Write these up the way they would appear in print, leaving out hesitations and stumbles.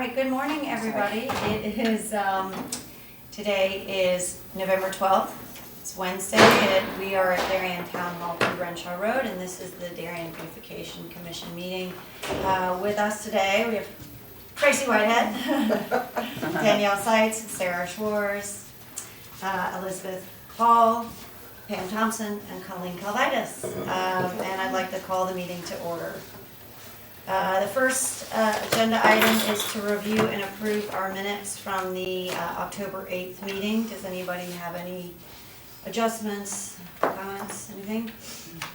All right, good morning, everybody. It is, today is November 12th. It's Wednesday, and we are at Darien Town Hall, Crenshaw Road, and this is the Darien Verification Commission meeting. With us today, we have Tracy Whitehead, Danielle Seitz, Sarah Schwartz, Elizabeth Hall, Pam Thompson, and Colleen Calvitis. And I'd like to call the meeting to order. The first agenda item is to review and approve our minutes from the October 8th meeting. Does anybody have any adjustments, comments, anything?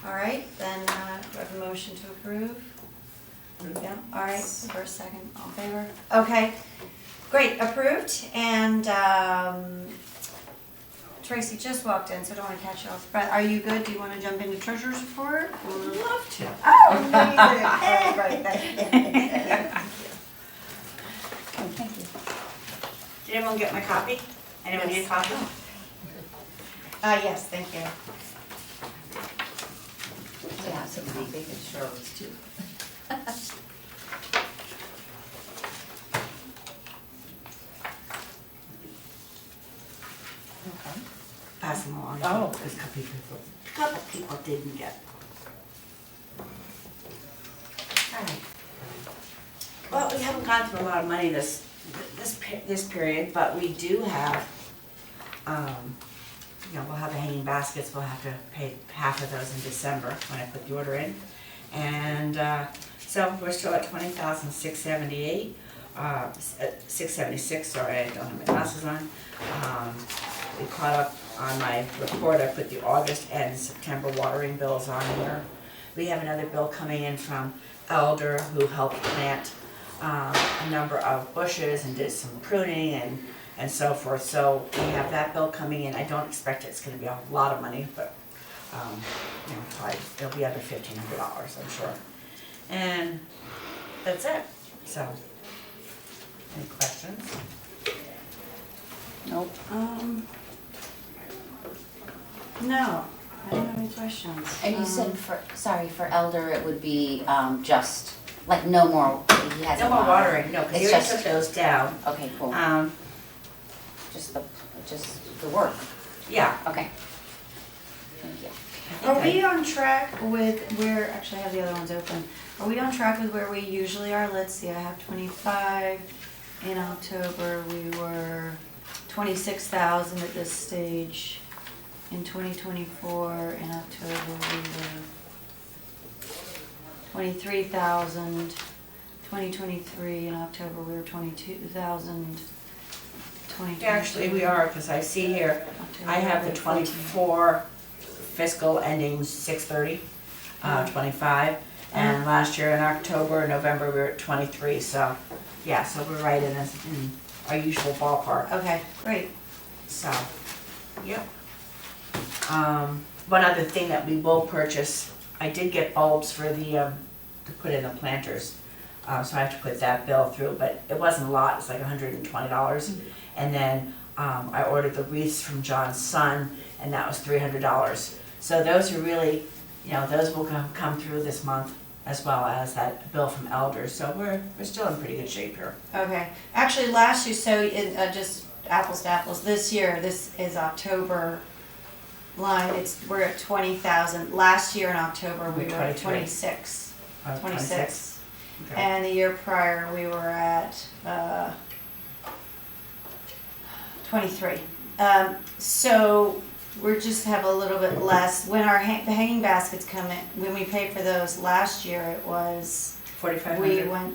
All right, then do I have a motion to approve? Yeah, all right, first, second, all in favor? Okay, great, approved. And Tracy just walked in, so I don't want to catch you off. But are you good? Do you want to jump into treasurer's report? Would love to. Oh, amazing. Hey, great, thank you. Thank you. Did everyone get my copy? Anyone need a copy? Yes, thank you. Yeah, some big Charlotte's too. Pass them along. Oh. Because a couple people didn't get. Alright. Well, we haven't gone through a lot of money this period, but we do have, we'll have the hanging baskets. We'll have to pay half of those in December when I put the order in. And so we're still at $20,678. 676, sorry, I don't have my glasses on. We caught up on my report. I put the August and September watering bills on here. We have another bill coming in from Elder, who helped plant a number of bushes and did some pruning and so forth. So we have that bill coming in. I don't expect it's going to be a lot of money, but probably it'll be under $1,500, I'm sure. And that's it. So, any questions? Nope. No, I don't have any questions. And you said for Elder, it would be just, like no more, he has No more watering, no, because It's you already just- took those down. Okay, cool. Just the work. Yeah. Okay. Thank you. Are we on track with where, actually I have the other ones open. Are we on track with where we usually are? Let's see, I have 25. In October, we were 26,000 at this stage. In 2024, in October, we were 23,000. 2023, in October, we were 22,000. Actually, we are, because I see here, I have the 24 fiscal ending 6/30, 25. And last year in October, November, we were at 23, so, yeah, so we're right in our usual ballpark. Okay, great. So, yep. One other thing that we will purchase, I did get bulbs for the, to put in the planters. So I have to put that bill through, but it wasn't a lot, it's like $120. And then I ordered the wreaths from John's son, and that was $300. So those are really, those will come through this month, as well as that bill from Elders. So we're still in pretty good shape here. Okay, actually last year, so just apples to apples, this year, this is October line, we're at 20,000. Last year in October, we were at 26. 26. Okay. And the year prior, we were at 23. So we're just have a little bit less. When our the hanging baskets come in, when we paid for those last year, it was $4,500. we went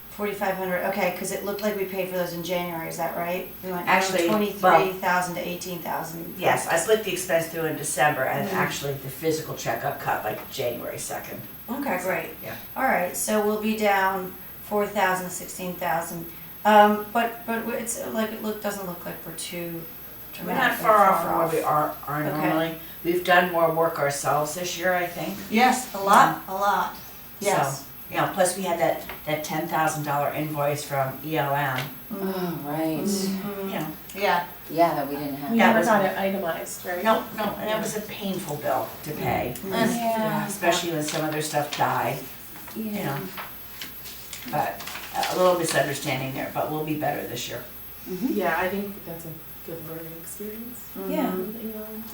4,500. Okay, because it looked like we paid for those in January. Is that right? We went Actually, from 23,000 to 18,000. Yes, I put the expense through in December, and actually the physical checkup cut like January 2nd. Okay, great. Yeah. All right, so we'll be down 4,000, 16,000. But it's like doesn't look like we're too We're not dramatically far off from where we are Okay. normally. We've done more work ourselves this year, I think. Yes, a lot. Yes. So, plus we had that $10,000 invoice from ELM. Oh, right. Yeah. Yeah, that we didn't have. We That never was- got it itemized, right? No, and it was a painful bill to pay. Yeah. Especially when some of their stuff died. Yeah. But a little misunderstanding there, but we'll be better this year. Yeah, I think that's a good learning experience. Yeah.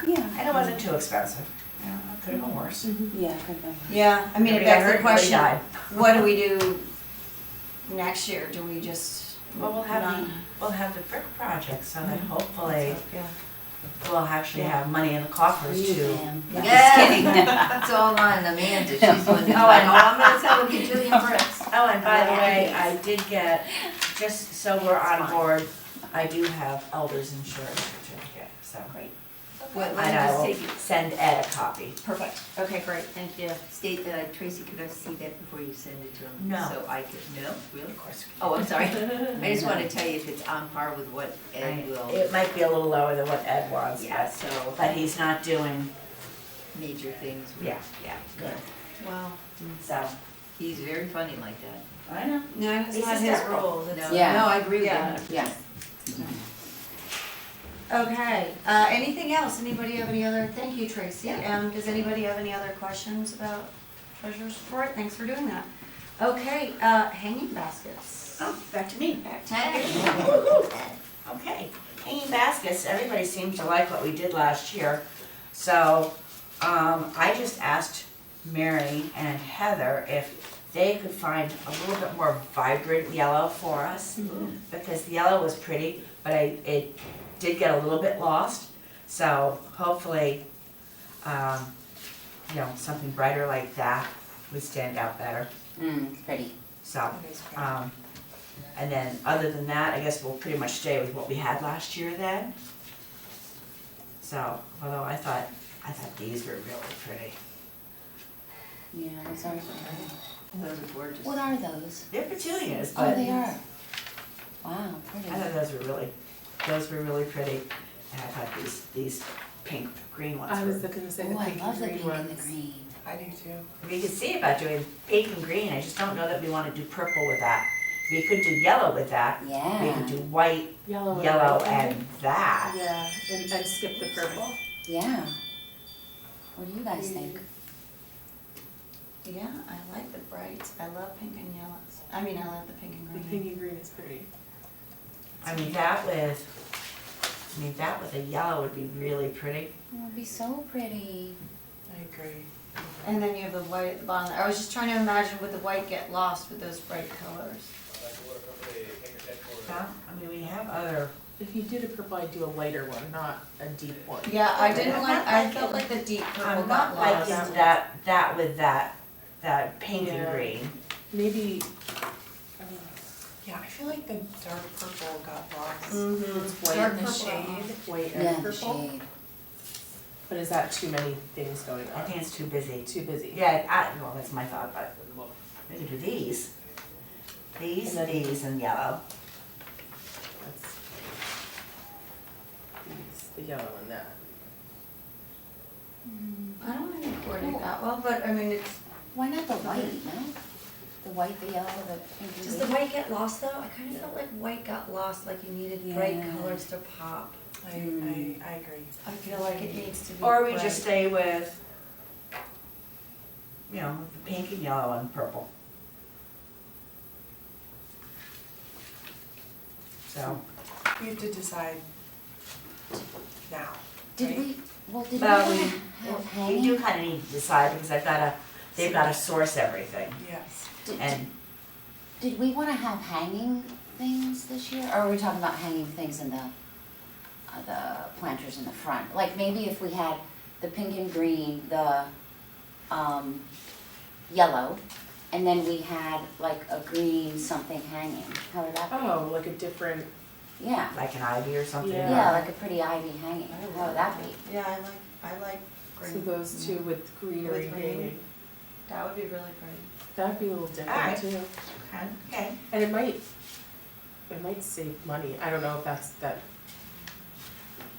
Yeah. And it wasn't too expensive. Yeah, it could have been worse. Yeah, good one. Yeah, I mean, it Nobody got begs the hurt, nobody question, died. what do we do next year? Do we just? Well, we'll have not- the brick project, so that hopefully Yeah. we'll actually have money in the coffers You, to. ma'am. Yeah. Just kidding. It's all on Amanda, she's the one who, Oh, I know. I'm gonna sell a bajillion bricks. Oh, and by the way, I did get, just so we're on board, I do have Elder's insurance certificate, so. Great. Well, And let me I just will take it, send Ed a copy. Perfect, okay, great, thank you. state that, Tracy, could I see that before you send it to him? No. So I could, no, really? Of course. Oh, I'm sorry. I just wanna tell you if it's on par with what Ed will, It might be a little lower than what Ed wants, yeah, but, so, but he's not doing, major things. yeah, good. Wow. So, He's very funny like that. I know. No, it's He's not his hysterical. rules, it's. No, Yeah. no, I agree with Yeah. that. Yeah. Okay, anything else? Anybody have any other, thank you, Tracy. Does anybody have any other questions about treasurer's report? Thanks for doing that. Okay, hanging baskets. Oh, back to me. Back to Hey. Okay, hanging baskets, everybody seems to like what we did last year. So, I just asked Mary and Heather if they could find a little bit more vibrant yellow for us. Because the yellow was pretty, but it did get a little bit lost. So hopefully, something brighter like that would stand out better. Pretty. So, and then other than that, I guess we'll pretty much stay with what we had last year then. So, although I thought these were really pretty. Yeah, those are pretty. Those are gorgeous. What are those? They're petunias, Oh, but they are. Wow, pretty. I thought those were really pretty. And I thought these pink green ones I was were. gonna say Oh, the I pink love and the green pink ones. and the green. I do too. We could see about doing pink and green, I just don't know that we wanna do purple with that. We could do yellow with that. We Yeah. could do white, Yellow and yellow, white. and that. Yeah, and skip the purple. Yeah. What do you guys think? Yeah, I like the brights. I love pink and yellows. I mean, I love the pink and The green. pink and green is pretty. I mean, that with a yellow would be really pretty. It would be so pretty. I agree. And then you have the white at the bottom. I was just trying to imagine would the white get lost with those bright colors? Yeah, I mean, we have other, If you did a purple, I'd do a lighter one, not a deep one. Yeah, I didn't I'm like, not I liking- felt like the deep purple I'm got not lost. liking that with that pink and Yeah. green. Maybe, yeah, I feel like the dark purple got lost. Mhm. It's white Dark in the purple. shade, white Yeah, and the purple. shade. But is that too many things going I on? think it's too busy. Too busy? Yeah, well, that's my thought, but we could do these. These, And then- these, and yellow. That's these, the yellow and that. I don't think it coordinate that well, but I mean, it's, Why not the white, no? The white, the yellow, the pink and does green? the white get lost though? I kind of felt like white got lost, like you needed bright Yeah. colors to pop. I agree. I feel like it needs to be Or we bright. just stay with, the pink and yellow and purple. So, We have to decide now. Did right? we, well, did we well, wanna we have do hanging? kind of need to decide because they've got to source everything. Yes. And Did we wanna have hanging things this year, or are we talking about hanging things in the planters in the front? Like maybe if we had the pink and green, the, yellow, and then we had like a green something hanging, how would that be? Oh, like a different, Yeah, like an ivy or something. Yeah. yeah, like a pretty ivy hanging, how would that be? Yeah, I like so green. those two with greenery With green. hanging. That would be really pretty. That'd be a little Alright. different too. Okay. And it might save money. I don't know if that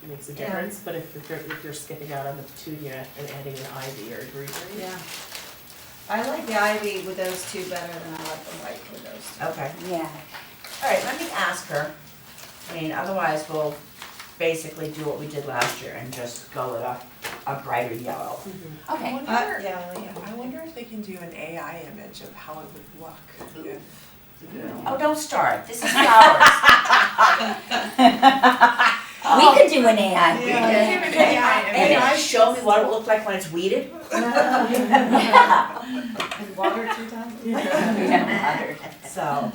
makes a Yeah. difference, but if you're skipping out on the petunia and adding an ivy or a greenery. Yeah. I like the ivy with those two better than I like the white with those two. Okay. Yeah. All right, let me ask her. I mean, otherwise we'll basically do what we did last year and just go with a brighter yellow. Mhm. Okay, Yeah, I like I wonder if they can do an AI image of how it would look if Oh, don't start, this is flowers. We could do an AI. Can AI show me what it looked like when it's weeded? And water 2 times? Yeah. So,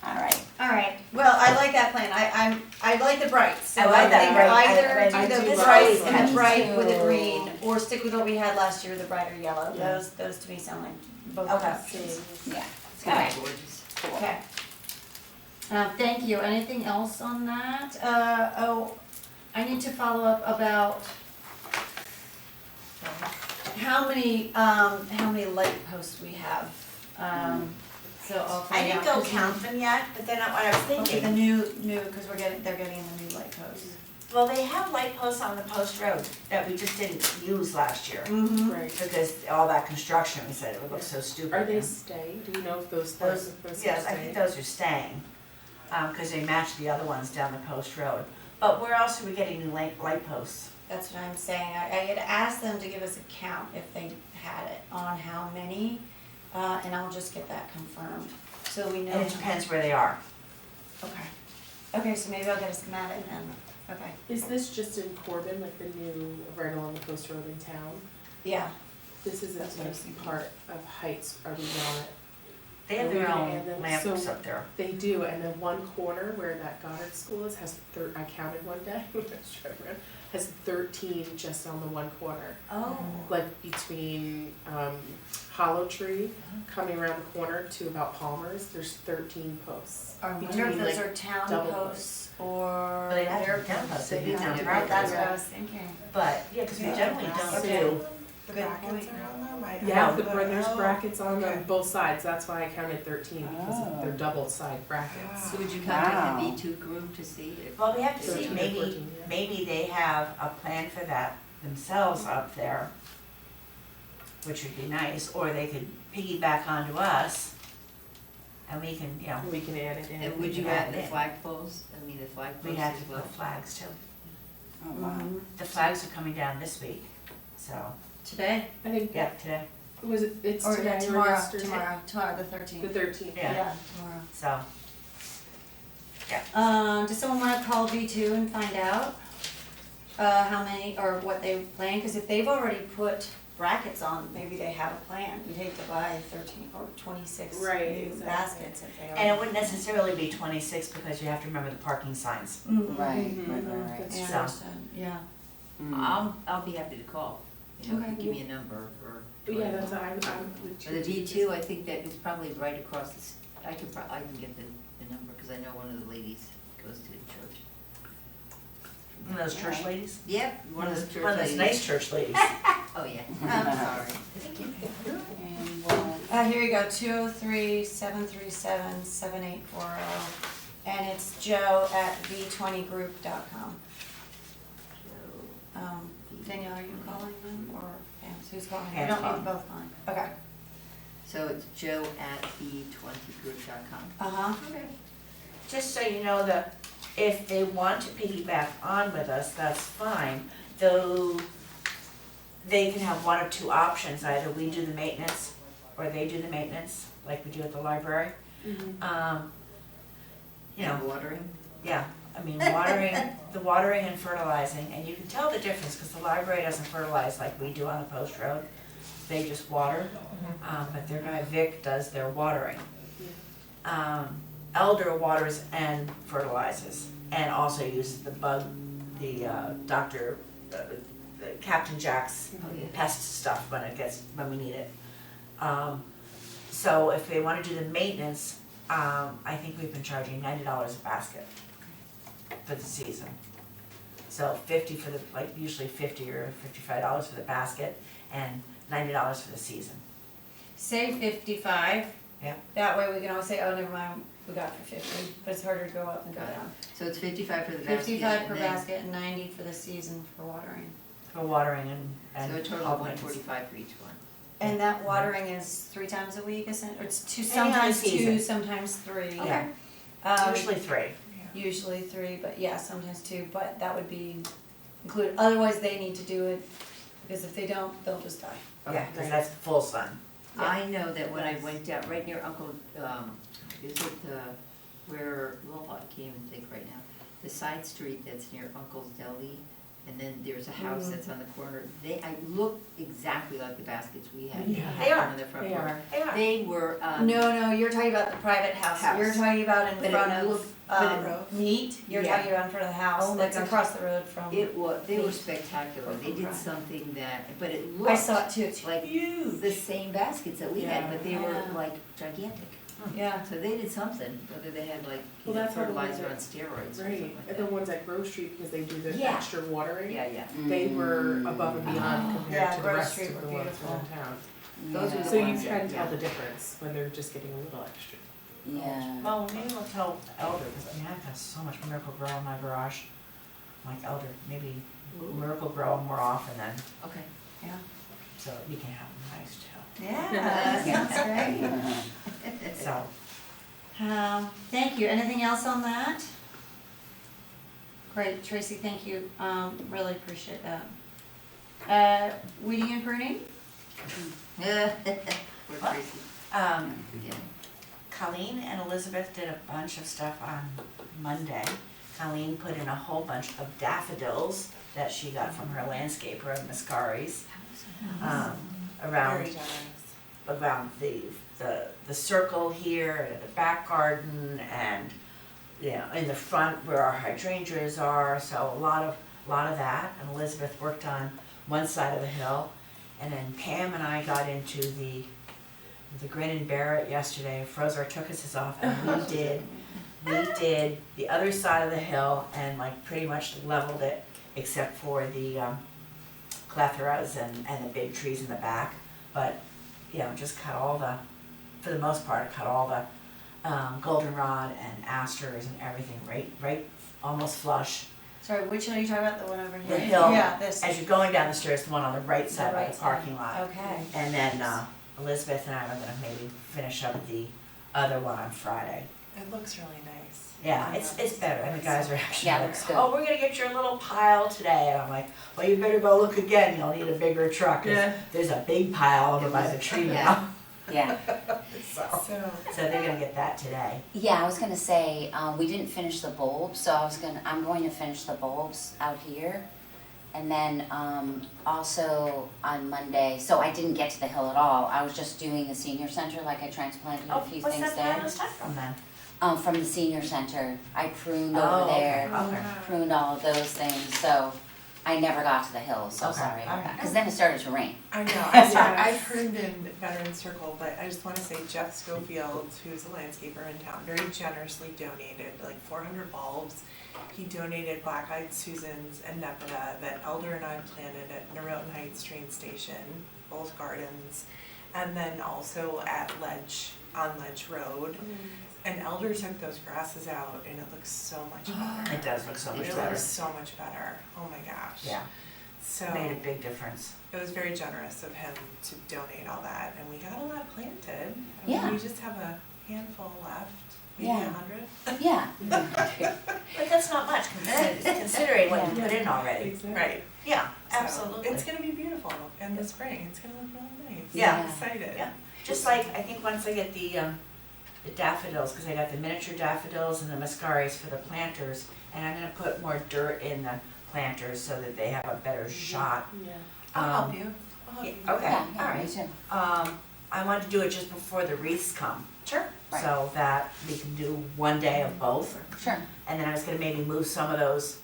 Alright, All right, well, I like that plan, I like the brights, so I like I that think bright. I either do do the love bright the and bright. the bright with the Me green, too. or stick with what we had last year, the brighter yellow, Yeah. those to me sound like both Okay. options. yeah. It's gonna be gorgeous. Okay. Thank you, anything else on that? I need to follow up about how many light posts we have, so I'll I find out. didn't go 'cause count them yet, but then what I was Okay, the thinking, new, cause they're getting the new light posts. well, they have light posts on the post road that we just didn't use last year. Mm-hmm. Right. Because all that construction, we said it would look so stupid. Are they staying? Do we know if those Those, are supposed to yes, I stay? think those are staying, cause they match the other ones down the post road. But where else are we getting new light posts? That's what I'm saying, I had asked them to give us a count if they had it on how many, and I'll just get that confirmed, so we know. And it depends where they are. Okay, okay, so maybe I'll get a schematic then, okay, Is this just in Corbin, like the new, right along the post road in town? yeah. This isn't That's what I was like thinking. part of Heights, are we not? They have Are we their gonna own add them? lamps So- up there. They do, and then one corner where that Goddard school is has I counted one day, when I was driving around, has 13 just on the one corner. Oh. Like between Hollow Tree, coming around the corner to about Palmer's, there's 13 posts. I wonder if Between, those like, are town double posts or. But they'd have to their be town posts, They they'd be have town to be, property. that's what I was thinking. But, yeah, cause we Yeah. generally don't Okay. do, The Good brackets point. are on them? Yeah, No. there's Oh, brackets on okay. them both sides, that's why I counted 13, because Oh. they're double side brackets. So would you Wow. contact the B2 group to see if? well, we have to see, 13 or maybe, 14, yeah. maybe they have a plan for that themselves up there, which would be nice, or they could piggyback onto us, and we can, you know, We can add it in. And would you can add add it the in. flagpoles? I mean, the flagpoles we'd have as to well? put flags too. Oh, wow. The flags are coming down this week, so, Today, I think, yeah, today, was it, it's or today or tomorrow, yesterday? tomorrow, the The 13th. 13th. yeah, Tomorrow. so, Does someone wanna call V2 and find out, how many, or what they plan, cause if they've already put brackets on, maybe they have a plan, we'd hate to buy 13 or 26 Right, new exactly. baskets if they and already. it wouldn't necessarily be 26 because you have to remember the parking signs. Mhm. Right, Mhm. right, right, right. That's Yeah, So- understood. Yeah, Mm. I'll be happy to call, you know, Okay. give me a number or. But yeah, that's, I would For the V2, I think that it's probably right across the, I can get the number, cause I know one of the ladies goes to church. One of those church ladies? Yep, one of those church One of those ladies. nice church ladies. Oh, yeah, I'm sorry. And we'll, here you go, 203-737-7840, and it's joe@v20group.com. Danielle, are you calling them, or Pam, who's calling? You Pam's don't need calling. both calling, okay. So it's joe@b20group.com. Uh-huh. Okay. Just so you know, if they want to piggyback on with us, that's fine, though they can have one of two options, either we do the maintenance or they do the maintenance, like we do at the library. Mhm. You know, And watering? yeah, I mean, the watering and fertilizing, and you can tell the difference, because the library doesn't fertilize like we do on the post road. They just water, but their guy Vic does their watering. Elder waters and fertilizes, and also uses the Captain Jack's Oh, yeah. pest stuff when we need it. So if they wanna do the maintenance, I think we've been charging $90 a basket for the season. So 50 for usually $50 or $55 for the basket, and $90 for the season. Say 55. Yeah. That way we can always say, oh, never mind, we got for 50, but it's harder to go up and go Got it. down. So it's 55 for the basket. 55 per and then- basket and 90 for the season for watering. For watering and So a total all of the maintenance. 145 for each one. And that watering is 3 times a week, isn't it? Or it's two, Depending on the sometimes 2, season. sometimes 3. Yeah. Usually 3. Usually 3, but yeah, sometimes 2, but that would be included. Otherwise, they need to do it, because if they don't, they'll just die. Yeah, because that's full sun. I know that when I went down, right near Uncle, is it, where Lilbot came and think right now, the side street that's near Uncle's Deli, and then there's a house that's on the corner, I look exactly like the baskets we had. Yeah. They are. On the front They porch. are. They were, No, you're talking about the private house. House. You're talking about in But it front looked- of, but it- Meat. You're Yeah. talking about in front of the house. Oh my That's gosh. across the road from. they were Meat. spectacular, they did something that, but it I looked saw it too. It's like huge. the same baskets that we had, but they were Yeah. like gigantic. Yeah. So they did something, whether they had like, Well, that's how the ones fertilizer that- on steroids or something Right, like and that. the ones at Grove Street, because they do the Yeah. extra watering. Yeah, yeah. They were above and beyond compared Yeah, to the Grove rest Street of the were ones beautiful. around town. Those were the So you ones can that- tell yeah. the difference when they're just getting a little extra. Yeah. Well, maybe we'll tell Elder, because I mean, I've got so much Miracle Grow in my garage. I'm like, Elder, maybe Miracle Grow more often then, Okay. Yeah. so we can have them nice too. Yeah, that sounds great. So, Thank you. Anything else on that? Great, Tracy, thank you. Really appreciate that. Weeding and pruning? Poor Tracy. Yeah. Colleen and Elizabeth did a bunch of stuff on Monday. Colleen put in a whole bunch of daffodils that she got from her landscaper at Mascari's, around Very generous. around the circle here, and the back garden, and in the front where our hydrangeas are. So a lot of that. And Elizabeth worked on one side of the hill, and then Pam and I got into the grin and bear it yesterday. Froze our tuchuses off, and we did the other side of the hill and like pretty much leveled it, except for the cletheras and the big trees in the back. But just cut all for the most part, cut all the goldenrod and asters and everything right almost flush. Sorry, which one are you talking about? The one over here? The hill, Yeah, this. as you're going down the stairs, the one on the right side by right the parking side. lot. Okay. And then Elizabeth and I are gonna maybe finish up the other one on Friday. It looks really nice. Yeah, it's better, and the guys are actually Yeah, it like, looks good. oh, we're gonna get your little pile today, and I'm like, well, you better go look again, you'll need a bigger truck, 'cause there's a big pile over by the tree now. Yeah. So So, they're gonna get that today. Yeah, I was gonna say, we didn't finish the bulbs, so I'm going to finish the bulbs out here. And then, also on Monday, so I didn't get to the hill at all, I was just doing the senior center, like I transplanted a few What's things that there. pile of stuff from then? From the senior center, I pruned Oh, over there, okay. pruned all of those things, so I never got to the hill, so Okay, sorry about alright. that, cause then it started to rain. I know, I pruned in Veteran Circle, but I just wanna say Jeff Schofield, who's a landscaper in town, very generously donated like 400 bulbs. He donated black-eyed Susans and Nepeta that Elder and I planted at Norotan Heights train station, both gardens, and then also at on Ledge Road. And Elder took those grasses out and it looks so much better. It does look so much It better. looks so much better, oh my gosh. Yeah, So. made a big difference. It was very generous of him to donate all that, and we got a lot planted. I Yeah. mean, we just have a handful left, maybe Yeah. 100. Yeah. But that's not much, considering what you put in already. Right. Yeah, So, absolutely. It's gonna be beautiful in the spring. It's gonna look really nice. Yeah. I'm excited. Yeah. Just like, I think once I get the daffodils, because I got the miniature daffodils and the mascaris for the planters, and I'm gonna put more dirt in the planters so that they have a better shot. Yeah. I'll help you. I'll help Yeah, you. okay, Yeah, yeah, alright. me too. I want to do it just before the wreaths come, Sure. Right. so that we can do one day of both. Sure. And then I was gonna maybe move some of those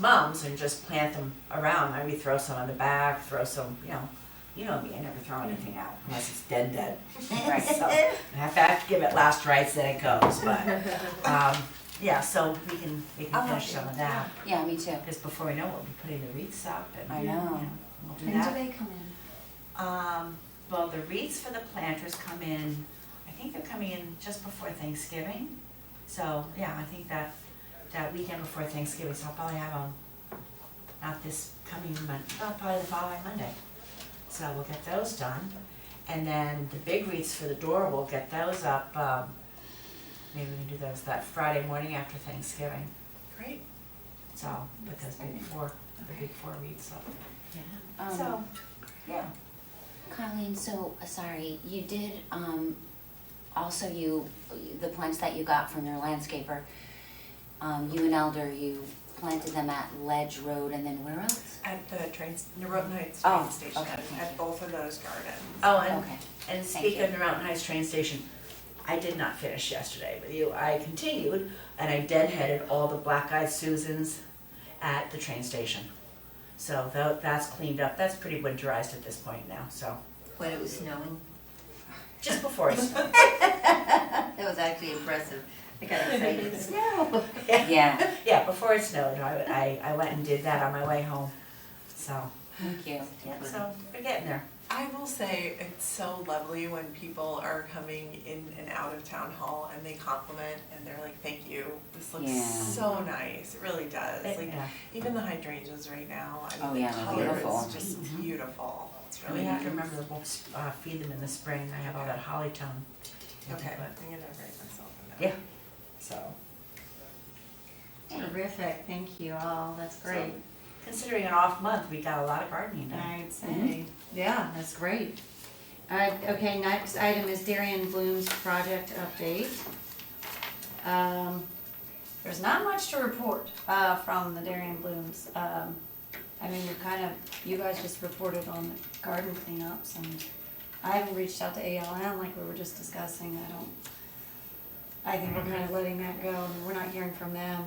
mums and just plant them around, maybe throw some on the back, throw some, you know me, I never throw anything out unless it's dead. Right. So, I have to give it last rites, then it goes, but, yeah, so we can I'll help finish you. some of that, Yeah, me too. because before we know it, we'll be putting the wreaths up and, I know. we'll do When do that. they come in? Well, the wreaths for the planters come in, I think they're coming in just before Thanksgiving. So, yeah, I think that weekend before Thanksgiving, so I'll probably have them, not this coming Monday, probably the following Monday. So we'll get those done. And then the big wreaths for the door, we'll get those up, maybe we can do those that Friday morning after Thanksgiving. Great. So, put those big four wreaths up. Um, So, yeah. Colleen, so, sorry, you did, also the plants that you got from your landscaper, you and Elder, you planted them at Ledge Road and then where else? At the Norotan Heights Oh, train station, okay, thank at you. both of those gardens. Oh, Okay. and Thank speaking you. of the Mountain Heights train station, I did not finish yesterday with you. I continued and I deadheaded all the black-eyed Susans at the train station. So that's cleaned up. That's pretty winterized at this point now, so. When it was snowing. Just before it's That was actually impressive. I got excited. Snow. Yeah, yeah, before it snowed, I went and did that on my way home. So, thank you. yeah, so we're getting there. I will say, it's so lovely when people are coming in and out of town hall and they compliment and they're like, thank you, this looks Yeah. so nice, it really does. Like, Yeah. even the hydrangeas right now, I Oh, mean, yeah, the they're color beautiful. is just Mhm. beautiful. It's And really we have to nice. remember that we'll feed them in the spring. I have all that holly tone. Okay, But, I'm gonna write myself a yeah, note. so. Terrific, thank you all, that's great. Considering an off month, we got a lot of gardening done. I'd say, yeah, that's great. Okay, next item is Darien Bloom's project update. There's not much to report, from the Darien Blooms. I mean, you guys just reported on the garden cleanups, and I haven't reached out to ALM like we were just discussing, I think we're kind of letting that go, and we're not hearing from them.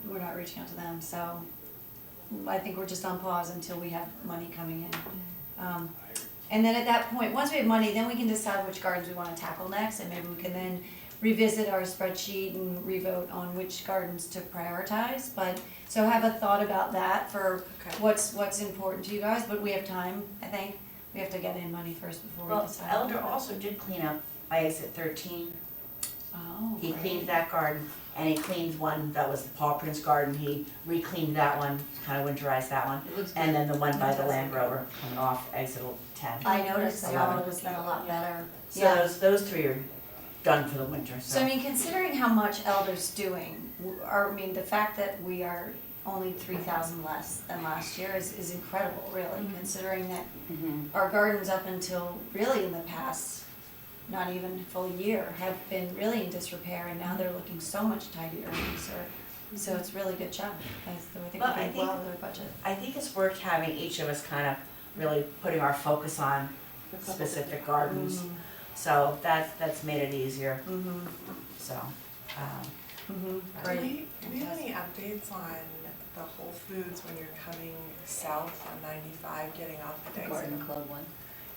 We're not reaching out to them, so I think we're just on pause until we have money coming in. And then at that point, once we have money, then we can decide which gardens we wanna tackle next, and maybe we can then revisit our spreadsheet and revote on which gardens to prioritize, but, so have a thought about that for Okay. what's important to you guys, but we have time, I think. We have to get in money first before we Well, decide. Elder also did clean up by exit 13. Oh, He great. cleaned that garden, and he cleaned one that was the Paw Prince garden. He re-cleaned that one, kind of winterized that one. It looks good. And then the one by It the does Land look good. Rover coming off exit 10. I noticed that 11. all was a lot better. So Yeah. those three are done for the winter, So I mean, considering how much Elder's doing, the fact that we are only 3,000 less than last year is incredible, really, considering that Mhm. our gardens up until really in the past, not even a full year, have been really in disrepair, and now they're looking so much tidier and nicer. So it's really good job. I think Well, we're I doing well with our budget. I think it's worth having each of us kind of really putting our focus on A couple specific different- gardens. So that's made it easier, Mm-hmm, so. mm-hmm, Do great. we have any updates on the Whole Foods when you're coming south on 95, getting off The at garden exit? club one.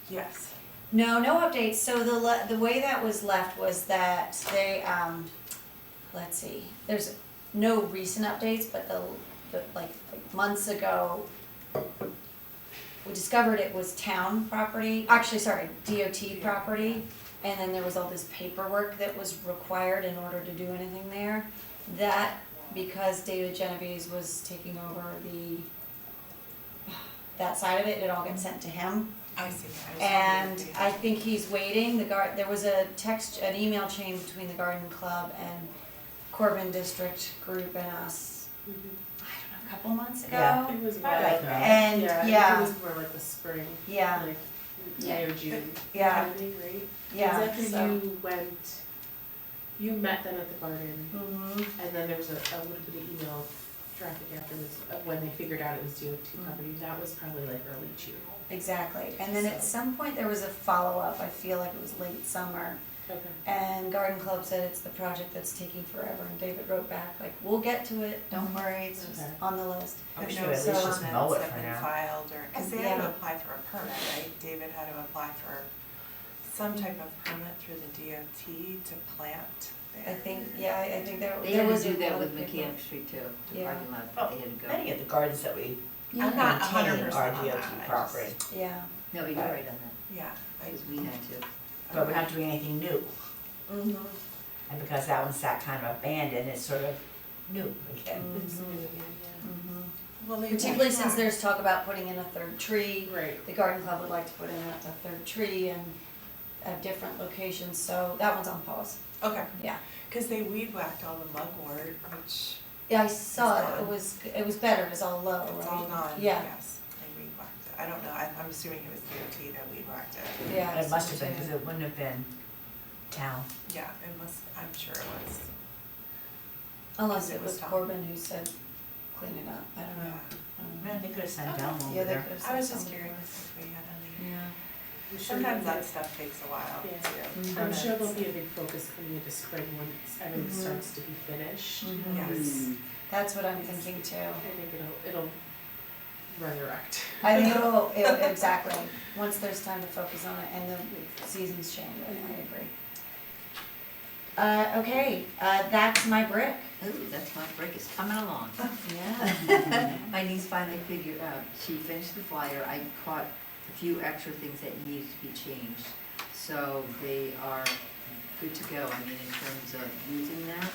Yes. No updates. So the way that was left was that they, let's see, there's no recent updates, but like months ago, we discovered it was town property, actually, sorry, DOT property, and then there was all this paperwork that was required in order to do anything there. That, because David Genovese was taking over that side of it, it all got sent to him. I see. And I think he's waiting, there was an email chain between the garden club and Corbin District Group and us, Mhm. I don't know, a couple months ago. Yeah. It was Probably more like like, May. And, yeah, yeah, it was more like the spring, yeah, like May or June. Yeah. Kind of thing, right? yeah, It was after so. you met them at the garden, Mhm. and then there was a little bit of email traffic afterwards of when they figured out it was DOT property. That was probably like early June. Exactly, and then at So. some point there was a follow-up, I feel like it was late summer, Okay. and Garden Club said it's the project that's taking forever, and David wrote back, like, we'll get to it, don't worry, it's just Okay. on the list. I'm But sure no at least just permits mow it have for been now. filed, or, because they had to Yeah. apply for a permit, right? David had to apply for some type of permit through the DOT to plant there. I think, yeah, I think there They there had was to a do that lot with of people. Mechanic Street too, the Yeah. parking lot, Well, they had to go. many of the gardens that we I'm not maintain 100% are on DOT that, I property, Yeah, No, but you're right on that, Yeah, because we had to. but we're not doing anything new. mhm, And because that one sat kind of abandoned, it's sort of new again. It's mhm, new again, yeah. mhm. well, they. Particularly since there's talk about putting in a third tree, Right. the garden club would like to put in a third tree and at different locations, so that one's on pause, Okay, yeah. because they weed whacked all the mugwort, which, Yeah, I saw It's it, gone. it was better, it was all low, right? it's all gone, Yeah, yes, they weed whacked I don't know, I'm assuming it was DOT that we wrecked it. Yeah. It must have been, because it wouldn't have been town. Yeah, it must, I'm sure it was. Unless It it was was Tom. Corbin who said, clean it up, I don't know. Man, they could have sent down Yeah, over they there. could have I said was just something. curious if we had any. Yeah. I'm sure Sometimes there'll that stuff takes a while Yeah. too. be- I'm sure there'll be a big focus coming into spring once everything Mhm. starts to be finished. Mhm. Yes. That's what I'm thinking too. I think it'll resurrect. I think exactly, once there's time to focus on it and the seasons change, I agree. Okay, that's my brick. Ooh, that's my break, it's coming along. Yeah. My niece finally figured out, she finished the flyer, I caught a few extra things that needed to be changed. So they are good to go, I mean, in terms of using that.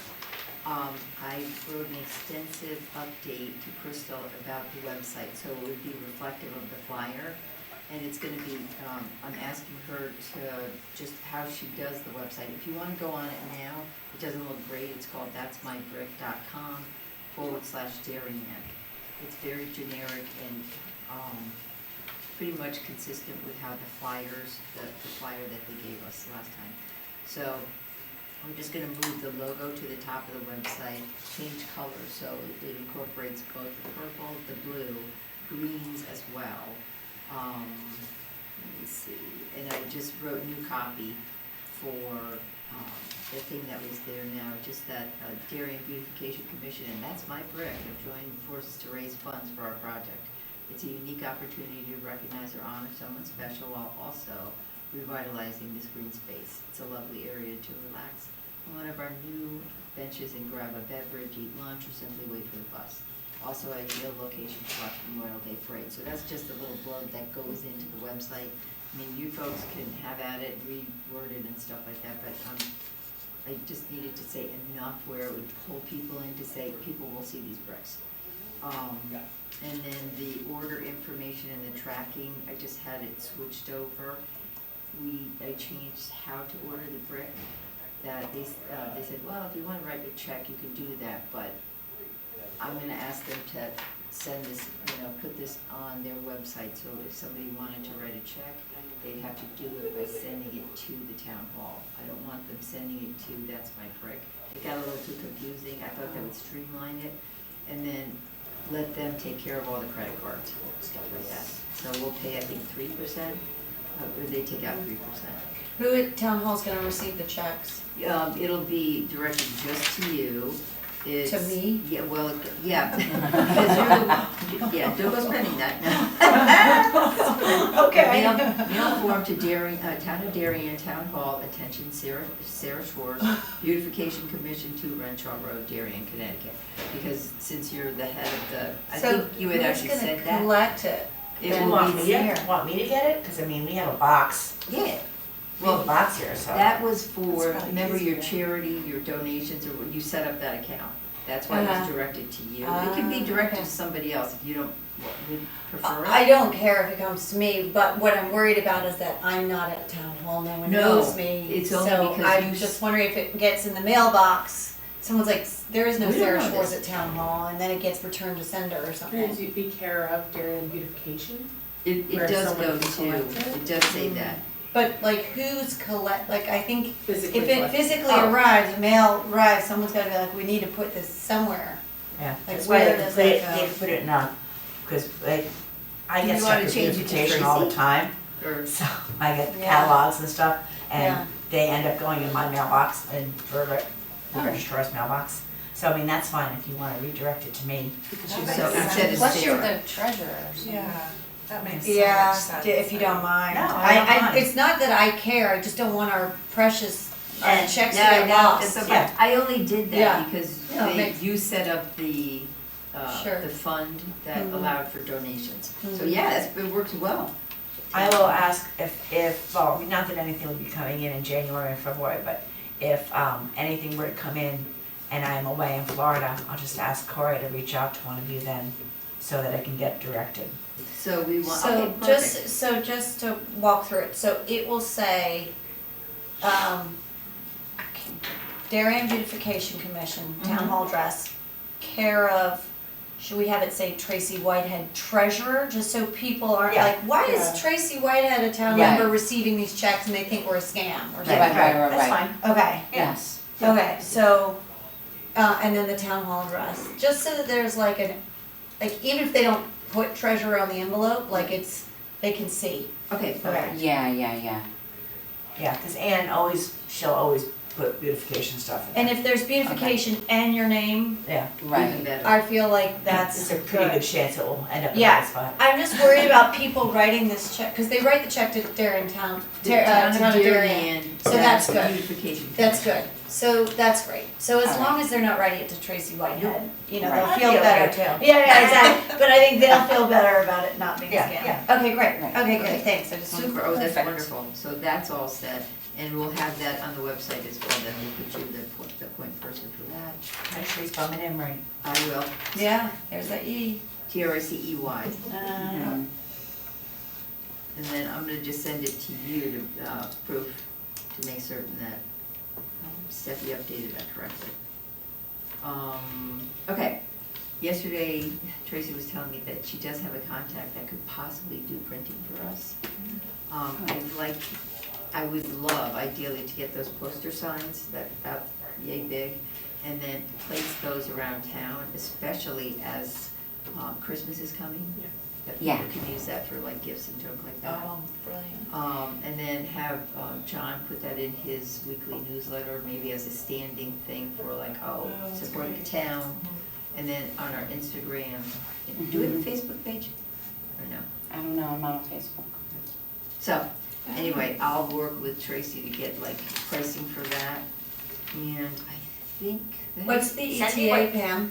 I wrote an extensive update to Crystal about the website, so it would be reflective of the flyer. And it's gonna be, I'm asking her to, just how she does the website. If you wanna go on it now, it doesn't look great, it's called that'smybrick.com/Darien. It's very generic and, pretty much consistent with how the flyers, the flyer that they gave us last time. So, we're just gonna move the logo to the top of the website, change colors, so it incorporates both the purple, the blue, greens as well. Let me see, and I just wrote new copy for, the thing that was there now, just that, Darien Beautification Commission, and that's my brick, have joined forces to raise funds for our project. It's a unique opportunity to recognize or honor someone special while also revitalizing this green space. It's a lovely area to relax on one of our new benches and grab a beverage, eat lunch, or simply wait for the bus. Also, ideal location to watch Memorial Day Parade. So that's just a little blurb that goes into the website. I mean, you folks can have at it, reword it and stuff like that, but I just needed to say enough where it would pull people in to say, people will see these bricks. And then the order information and the tracking, I just had it switched over. I changed how to order the brick. That they said, well, if you want to write a check, you can do that, but I'm gonna ask them to send this, put this on their website, so if somebody wanted to write a check, they'd have to do it by sending it to the town hall. I don't want them sending it to That's My Brick. It got a little too confusing, I thought that would streamline it, and then let them take care of all the credit cards, stuff like that. So we'll pay, I think, 3%, or they take out 3%. Who at town hall's gonna receive the checks? It'll be directed just to you. It's, To me? Yeah, well, yeah. Because you're the, yeah, don't go spending that, no. Mail form to Darien, Town of Darien Town Hall, attention Sarah Shores, Beautification Commission, 2 Crenshaw Road, Darien, Connecticut. Because since you're the head of the, I think you had actually said So that. who's gonna collect it? If Then you want it's me here. to, we have a box. Yeah. We have a Well, box here, so. that was for, That's probably remember your easier. charity, your donations, or you set up that account. That's why it was Uh-huh. directed to you. It can be directed okay. to somebody else if you don't, would prefer it. I don't care if it comes to me, but what I'm worried about is that I'm not at town hall, no one No, knows me. it's only So because I'm you just wondering if it gets in the mailbox, someone's like, there is no We don't Sarah know Shores this. at town hall, and then it gets returned to sender or And something. to be care of Darien Beautification. It Where does someone go can to, collect it? it does say that. But like who's I think Physically if it collected. physically Oh. arrives, mail arrives, someone's gotta be like, we need to put this somewhere. Yeah, Like, that's why where they does put it, that go? they put it in because I Do get you stuff wanna with change it to beautification all the Tracy? time. Or, So I get Yeah. catalogs and stuff, Yeah. and they end up going in my mailbox and for the Oh. registrar's mailbox. So I mean, that's fine if you wanna redirect it to me. Because That she makes so makes sense. instead of Plus you're Sarah. the treasurer or something. Yeah, that makes so Yeah, much sense. if you don't mind. No, I don't mind. It's not that I care, I just don't want our precious And- checks to yeah, get no, lost. it's Yeah. okay. I only did Yeah. that because Yeah, it makes- you set up the Sure. fund that Mhm. allowed for donations. So Mhm. yeah, it works well. I will ask if, well, not that anything will be coming in January or February, but if anything were to come in and I'm away in Florida, I'll just ask Corey to reach out to one of you then, so that I can get directed. So we want, So okay, perfect. just to walk through it, so it will say, Darien Beautification Commission, Town Mhm. Hall Dress, care of should we have it say Tracy Whitehead Treasurer, just so people aren't Yeah. like, why is Yeah. Tracy Whitehead, a town Right. member, receiving these checks and they think we're a scam or something? Right. That's fine. Okay, Yes. okay, so, and then the town hall address, just so that there's like even if they don't put treasurer on the envelope, like they can see. Okay, Okay. fine. Yeah. Yeah, because she'll always put beautification stuff in And there. if there's beautification and your name, Yeah, Even Right. better. I feel like that's it's a pretty good chance it will end up in the Yeah. right spot. I'm just worried about people writing this check, because they write the check to Darien Town, Town of Darien. So that's good. Beautification. That's good, so that's great. So as All long as they're not writing it to Tracy Whitehead, you know, they'll Right. feel I'd be better. okay, too. Yeah, exactly, but I think they'll feel better about it not being Yeah, scammed. Okay, great, Right. okay, good, thanks, I just. Super, oh, that's Perfect. wonderful, so that's all set, and we'll have that on the website as well, then we'll put you the point person for that. Make sure he's bumming in right. I will, Yeah, there's that E. TRICEY, Mhm. and then I'm gonna just send it to you to, proof, to make certain that Steffi updated that correctly. Okay, yesterday Tracy was telling me that she does have a contact that could possibly do printing for us. I would love ideally to get those poster signs that about yay big, and then place those around town, especially as Christmas is coming. Yeah. That Yeah. people can use that for like gifts and junk like that. Oh, brilliant. And then have John put that in his weekly newsletter, maybe as a standing thing for like, Oh, that's support the great. town. And then on our Instagram, do we have a Facebook page or no? I don't know, I'm not on Facebook. So, anyway, I'll work with Tracy to get like pricing for that. And I think that. What's the Send me ETA, what- Pam?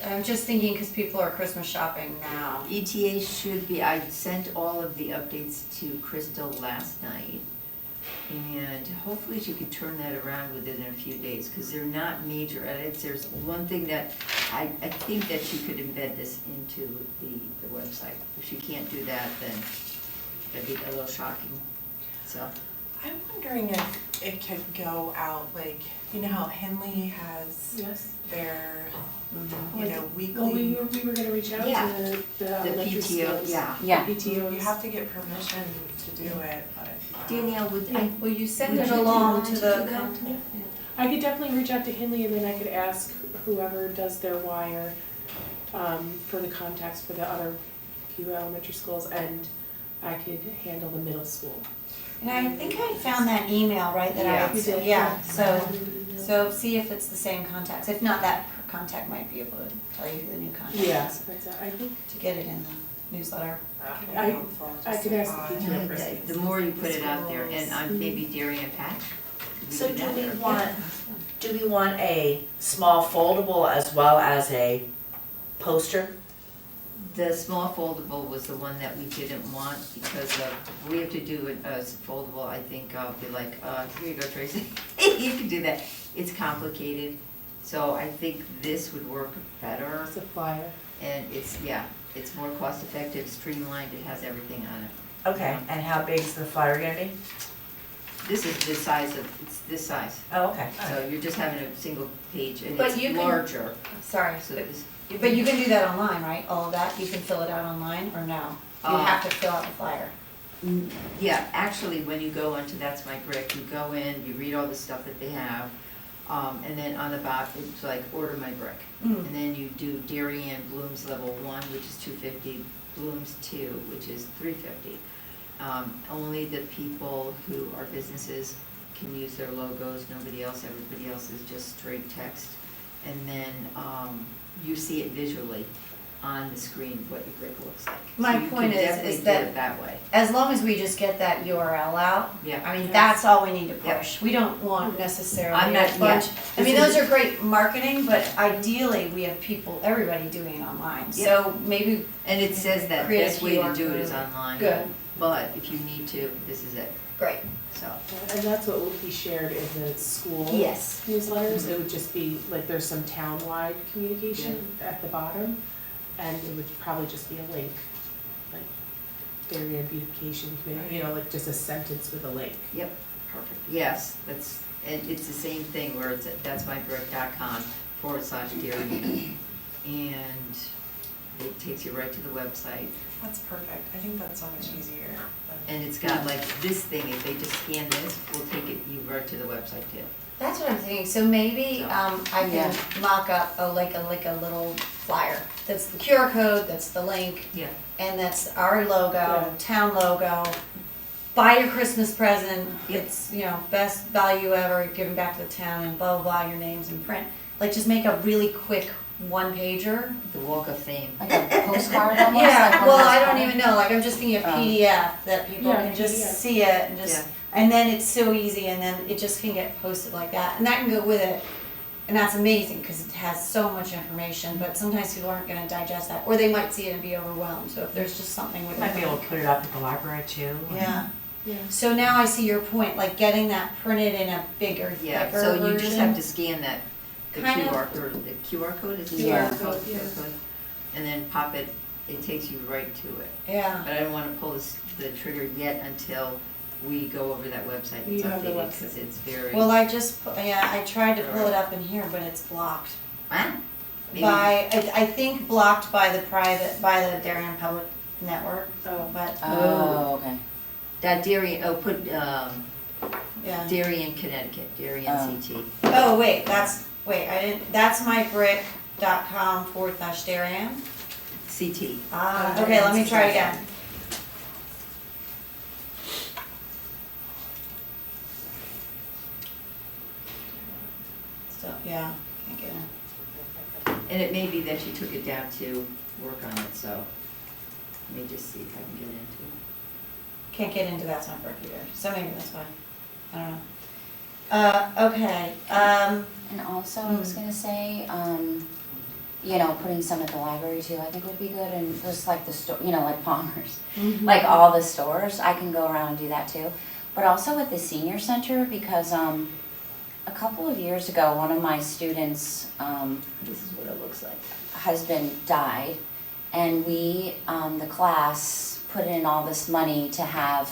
I'm just thinking, because people are Christmas shopping now. ETA should be, I sent all of the updates to Crystal last night. And hopefully she could turn that around within a few days, because they're not major edits. There's one thing that, I think that she could embed this into the website. If she can't do that, then that'd be a little shocking, so. I'm wondering if it could go out, like, you know how Henley has Yes. their, Mm-hmm. you know, Well, weekly. we were gonna reach out Yeah. to the The elementary PTO, schools. yeah. Yeah. PTOs. You have to get permission to do it, but. Danielle, would I, Will you send Would it you be along willing to to the do that? contact? I could definitely reach out to Henley and then I could ask whoever does their wire for the contacts for the other few elementary schools, and I could handle the middle school. And I think I found that email, right, that Yeah. I, You did? yeah, so see if it's the same contacts. If not, that contact might be able to tell you who the new contact Yeah, is, that's, I think, to get it in the newsletter. I could ask the PTO Yeah, person. the more you put it out there, and on maybe Darien Patch. So do we want a small foldable as well as a poster? The small foldable was the one that we didn't want because we have to do a foldable, I think I'll be like, here you go, Tracy, you can do that. It's complicated, so I think this would work better, It's a flyer. and it's more cost effective, streamlined, it has everything on it. Okay, and how big is the flyer gonna be? This is the size of, it's this size, Oh, okay. so you're just having a single page, and But it's you can- larger, Sorry, so this. but you can do that online, right? All of that, you can fill it out online, or no? You have to fill out the flyer. Yeah, actually, when you go onto That's My Brick, you go in, you read all the stuff that they have, and then on the bottom, it's like, order my brick. Mm. And then you do Darien Blooms Level 1, which is $250, Blooms 2, which is $350. Only the people who are businesses can use their logos, nobody else, everybody else is just straight text. And then you see it visually on the screen, what your brick looks like. My So point you can is definitely do that- it that way. As long as we just get that URL out, Yeah. I mean, Yes. that's all we need to Yep. push. We don't want necessarily I'm a not- bunch. yeah. I mean, This is- those are great marketing, but ideally, we have people, everybody doing it online. So maybe, And it says that Create a best way to QR do it is code. online. Good. But if you need to, this is it, great. so. And that's what would be shared in the school Yes. newsletters. It would just be, like, there's some town-wide communication at the bottom, and it would probably just be a link, like Darien Beautification Committee, you know, like just a sentence with a link. Yep, perfect, yes, that's, and it's the same thing where it's at that'smybrick.com/Darien. And it takes you right to the website. That's perfect. I think that's so much easier than. And it's got like this thing, if they just scan this, we'll take it, you right to the website too. That's what I'm thinking, so maybe, So- I can mock up a little flyer. That's the QR code, that's the link, Yeah. and that's our logo, Yeah. town logo. Buy your Christmas present, Yep. it's, best value ever, giving back to the town, and blah, blah, blah, your names in print. Like, just make a really quick one-pager. The Walk of Fame. Like a postcard almost? Yeah, like one well, I don't postcard? even know, like, I'm just thinking of PDF, that people Yeah, can just PDF. see it and just, Yeah. and then it's so easy, and then it just can get posted like that, and that can go with it. And that's amazing, because it has so much information, but sometimes people aren't gonna digest that, or they might see it and be overwhelmed, so if there's just something with it. Might be able to put it up at the library too. Yeah, Yeah. so now I see your point, like getting that printed in a bigger, Yeah, thicker so you just have version. to scan that, the Kind of. QR code, the QR code is the Yeah. QR code, Yeah. and then pop it, it takes you right to it. Yeah, But I don't wanna pull the trigger yet until we go over that website, it's You have the updated, website. because it's very. well, I tried to pull it up in here, but it's blocked. Ah, maybe- I think blocked by the Darien Public Network, Oh. but, Oh, okay. That Darien, put, yeah. Darien, Connecticut, Darien Oh. CT. Oh, wait, that's mybrick.com/Darien. CT. Okay, let me try it again. So, yeah, can't get in. And it may be that you took it down to work on it, so let me just see if I can get into it. Can't get into that's not brick either, so maybe that's why. I don't know. Okay, And also, I was gonna say, putting some at the library too, I think would be good, and just like the store, like Palmer's. Like all the stores, I can go around and do that too. But also at the senior center, because, a couple of years ago, one of my students, This is what it looks like. husband died, and we, the class, put in all this money to have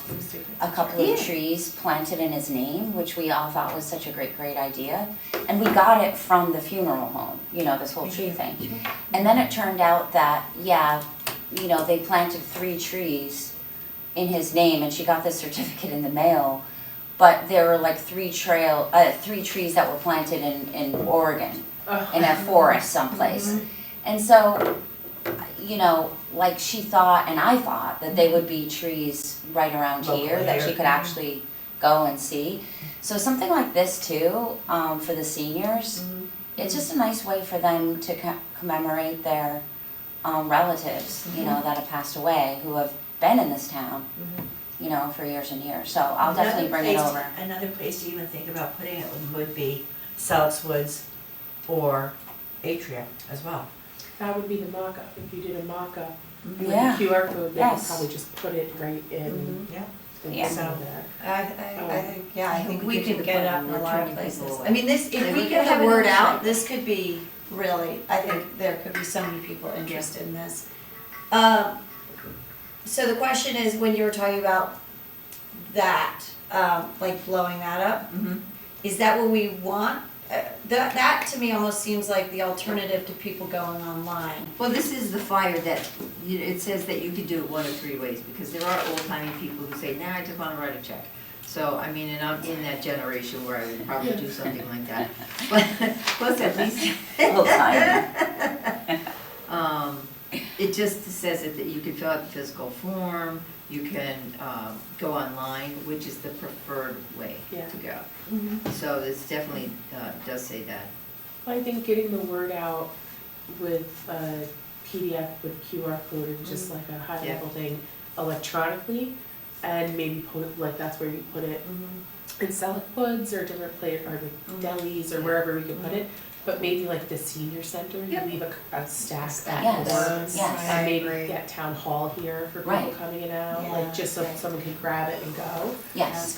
a couple of Yeah. trees planted in his name, which we all thought was such a great idea. And we got it from the funeral home, this whole tree thing. And then it turned out that, they planted 3 trees in his name, and she got this certificate in the mail. But there were like 3 trees that were planted in Oregon, in a forest someplace. And so, like she thought, and I thought, that they would be trees right around here Locally that she here. could actually go and see. So something like this too, for the seniors, it's just a nice way for them to commemorate their relatives, that have passed away, who have been in this town, for years and years. So I'll definitely bring it over. Another place to even think about putting it would be Selleck's Woods or Atria as well. That would be the mock-up. If you did a mock-up with Yeah. the QR code, they could Yes. probably just put it right in. Yeah. Yeah. So I think we get to can the get point it up where in a we're lot of turning places. people away. I mean, if Maybe we we get can have the it word on out, site. this could be really, I think there could be so many people interested in this. So the question is, when you were talking about that, like blowing that up, is that what we want? That to me almost seems like the alternative to people going online. Well, this is the flyer that, it says that you could do it 1 of 3 ways, because there are old-timey people who say, nah, I just wanna write a check. So, I mean, and I'm in that generation where I would probably do something like that. But, plus at least, Old time. it just says that you can fill out the physical form, you can, go online, which is the preferred way Yeah. to go. So it's definitely, does say that. I think getting the word out with a PDF with QR code and just like a high level thing electronically, and maybe put, like, that's where you put it in Selleck Woods or different places, or the delis or wherever we could put it. But maybe like the senior center, you Yep. leave a stack at Yes, once. yes. I And maybe agree. get town hall here for people Right. coming in and out, Yeah. like just so someone can grab it and go. Yes,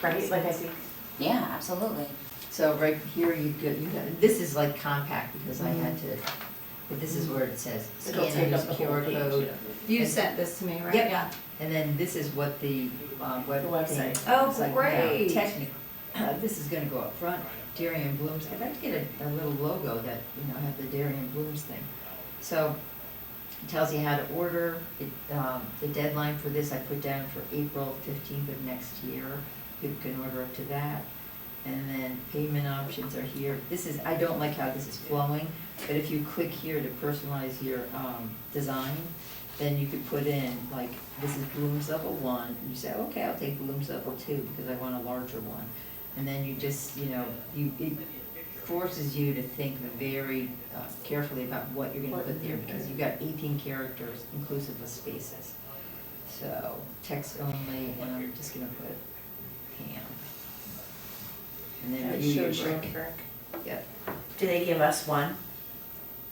Right, like I think, yeah, absolutely. So right here, you got, this is like compact, because I had to, but this is where it says, it'll scan take and up use the whole QR page. code. You sent this to me, right? Yep. Yeah. And then this is what the web The website. thing- Oh, it's like, great. Technically, this is gonna go up front, Darien Blooms. I'd like to get a little logo that, have the Darien Blooms thing. So It tells you how to order. The deadline for this I put down for April 15th of next year. People can order up to that. And then payment options are here. I don't like how this is flowing, but if you click here to personalize your design, then you could put in, like, this is Bloom's level 1, and you say, okay, I'll take Bloom's level 2 because I want a larger one. And then you just, it forces you to think very carefully about what you're gonna put there, because you've got 18 characters inclusive of spaces. So, text only, and I'm just gonna put Pam. And then It view your shows you a brick. brick. Yep. Do they give us one?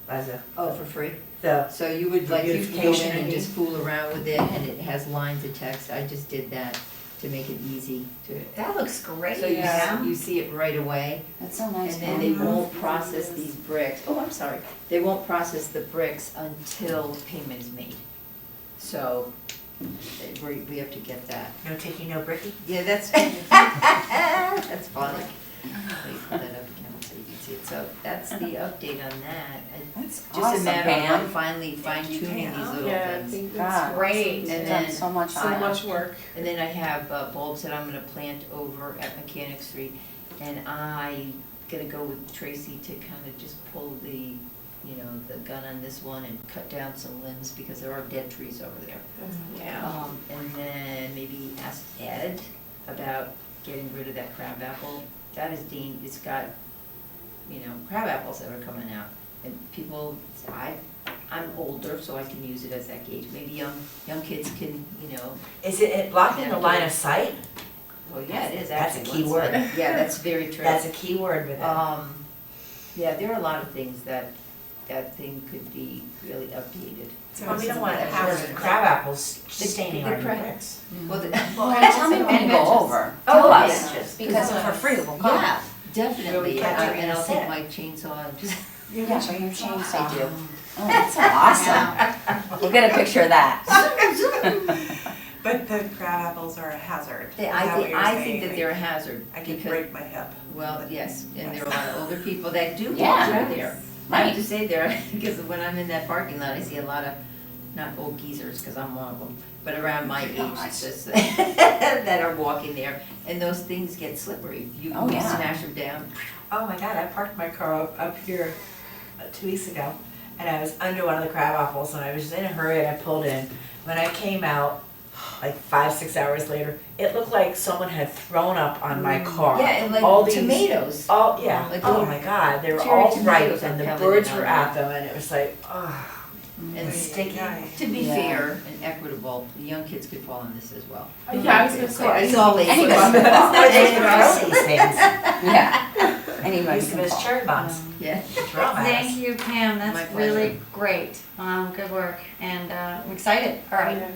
As a, Oh, for free? the, So you would, For like, you can go in beautification, I and mean. just fool around with it, and it has lines of text. I just did that to make it easy to. That looks great. So you see it right away, That's so nice. and then they won't process these bricks. Oh, I'm sorry. They won't process the bricks until payment is made. So we have to get that. no taking, no bricking? Yeah, that's, that's funny. Wait, put that up again so you can see it. So that's the update on that. That's Just a awesome, matter of Pam. finally fine tuning these little Yeah, I things. think God. that's Great. You've And done then so much So on it. much work. And then I have bulbs that I'm gonna plant over at Mechanic Street, and I gonna go with Tracy to kind of just pull the gun on this one and cut down some limbs, because there are dead trees over there. Yeah. And then maybe ask Ed about getting rid of that crabapple. That is it's got, crab apples that are coming out, and people, I'm older, so I can use it as that gauge. Maybe young kids can, Is it blocking the line of sight? well, yeah, it is That's a actually. key one word. side. Yeah, that's very true. That's a key word with it. Yeah, there are a lot of things that thing could be really updated. Well, we don't want to Yeah. have crab apples staining the our crab- bricks. Well, Well, tell me when to go over. Oh, Tell yeah. us, Just because because for free, we'll come. yeah, definitely, Really catch it and I'll and take sit. my chainsaw and just. Yeah, bring your chainsaw. I do. Oh, that's awesome. We'll get a picture of that. But the crab apples are a hazard. Is that what I you're think saying? that they're a hazard, I could because, break my hip. well, yes, and there are a lot of older people that do Yeah. walk through there. I have to Right. say there, because when I'm in that parking lot, I see a lot of, not old geezers, because I'm one of them, but around my age, Gosh. just, that are walking there, and those things get slippery. You Oh, yeah. smash them down. Oh my God, I parked my car up here 2 weeks ago, and I was under one of the crab apples, and I was in a hurry, and I pulled in. When I came out, like 5-6 hours later, it looked like someone had thrown up on my car. Yeah, and All like these- tomatoes. Oh, yeah, Like oh little my God, they were cherry all ripe, tomatoes and the are birds pelleted were on at them, and it was like, oh, And sticky. to be Yeah. fair and equitable, the young kids could fall on this as well. Yeah, I was gonna So say. it's all late. Anybody can fall. I just throw these things. Yeah. Anybody Use them can as fall. cherry bombs. Yeah. Throw 'em at us. Thank you, Pam, My that's pleasure. really great, good work, and I'm excited, all right, Yeah.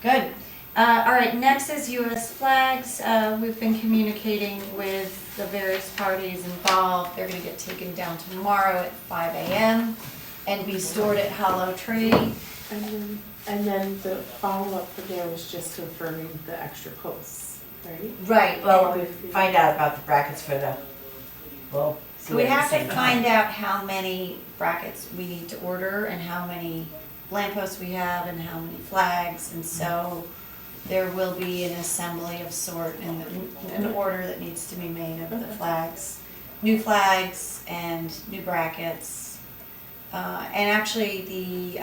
good. All right, next is US flags, we've been communicating with the various parties involved, they're gonna get taken down tomorrow at 5 a.m. and be stored at Hollow Tree. And then the follow-up from there was just confirming the extra posts, right? Right, Well, we find out about the brackets for the, well. so we have to find out how many brackets we need to order and how many lampposts we have and how many flags, and so there will be an assembly of sort and an order that needs to be made of the flags, new flags and new brackets. And actually, the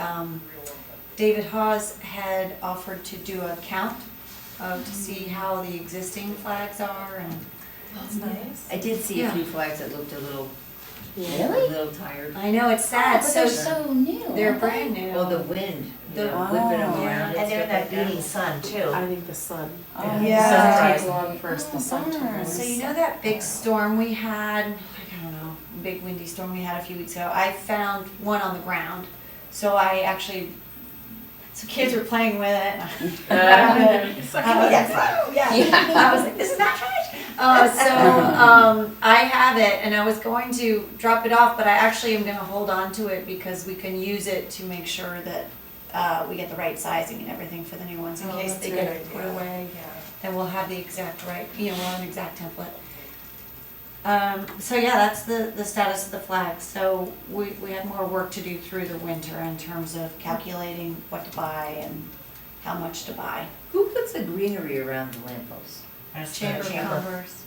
David Hawes had offered to do a count to see how the existing flags are, and That's nice. I did see a Yeah. few flags that looked a little Really? tired. I know it's Oh, sad. but So they're so new. they're aren't they? brand new. Well, the wind, The- whipping them Oh. around. And they're in that stuff like beating sun too. I think the sun. Oh, Yeah. The sun takes long first, the sun to darn. rise. So you know that big storm we had, I don't know, big windy storm we had a few weeks ago, I found one on the ground. So so kids were playing with it. It's like, oh, that's fun. Yeah. Yeah. I was like, this is not trash. I have it and I was going to drop it off, but I actually am gonna hold on to it because we can use it to make sure that we get the right sizing and everything for the new ones in Oh, case that's they a get good idea. put away. Yeah. Then we'll have the exact right, we'll have an exact template. So yeah, that's the status of the flags. So we have more work to do through the winter in terms of calculating what to buy and how much to buy. Who puts the greenery around the lampposts? That's the Chamber of Commerce.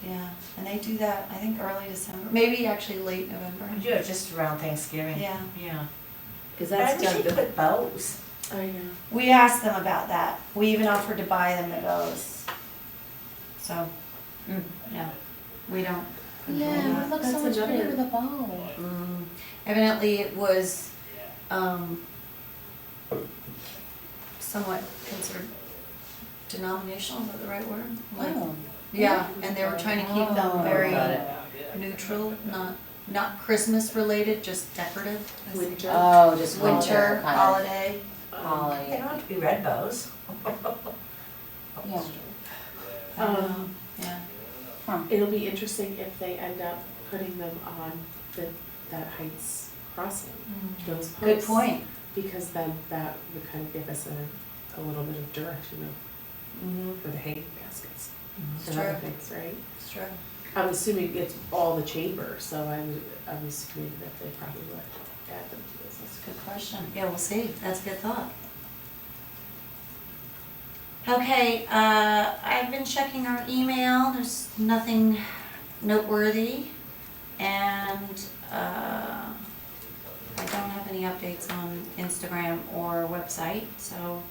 Yeah, and they do that, I think, early December, maybe actually late November. We do it just around Thanksgiving. Yeah. Yeah. Cause I that's wish done they good. put bows. I know. We asked them about that. We even offered to buy them the bows. So, yeah, we don't control Yeah, that. it looks so That's much another- prettier with a bow. Evidently, it was somewhat considered denominational, is that the right word? Like, Oh. yeah, and they were trying to keep them Oh. very Got it. neutral, not Christmas related, just decorative. Winter. Oh, just Winter, kind holiday. They Holly. don't have to be red bows. Yeah. Yeah. It'll be interesting if they end up putting them on that Heights crossing, those posts. Good point. Because then that would kind of give us a little bit of direction for the hanging baskets It's and other true. things, right? It's true. I'm assuming it's all the chamber, so I'm assuming that they probably would add them to this. That's a good question. Yeah, we'll see. That's a good thought. Okay, I've been checking our email. There's nothing noteworthy. And I don't have any updates on Instagram or website, so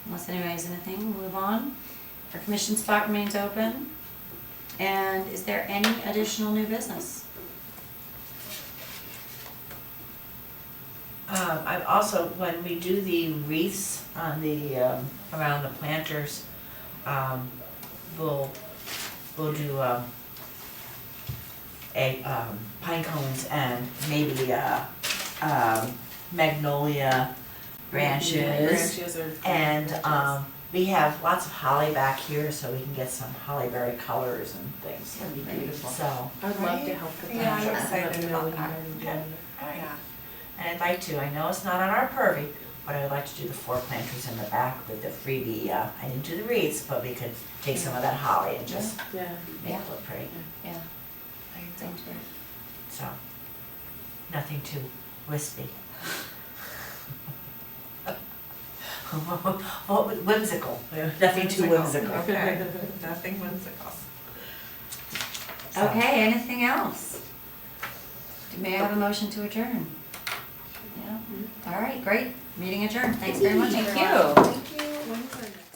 unless anybody has anything, we'll move on. Our commission spot remains open. And is there any additional new business? I've also, when we do the wreaths on the, around the planters, we'll do, pine cones and maybe, magnolia branches. Branches or. And, branches. we have lots of holly back here, so we can get some hollyberry colors and things. That'd be beautiful. So, I'd love to help with that. Yeah, I'm Let me excited know about when you that. guys are doing it. Yeah. and I'd like to, I know it's not on our purview, but I would like to do the 4 planters in the back with the freebie, I didn't do the wreaths, but we could take some of that holly and just Yeah. make it look pretty. Yeah. Sounds great. So, nothing too wispy. Whimsical, nothing too whimsical. Okay, nothing whimsical. So, Okay, anything else? May I have a motion to adjourn? Yeah, all right, great, meeting adjourned, thanks very much, Thank everyone. you. When is our next?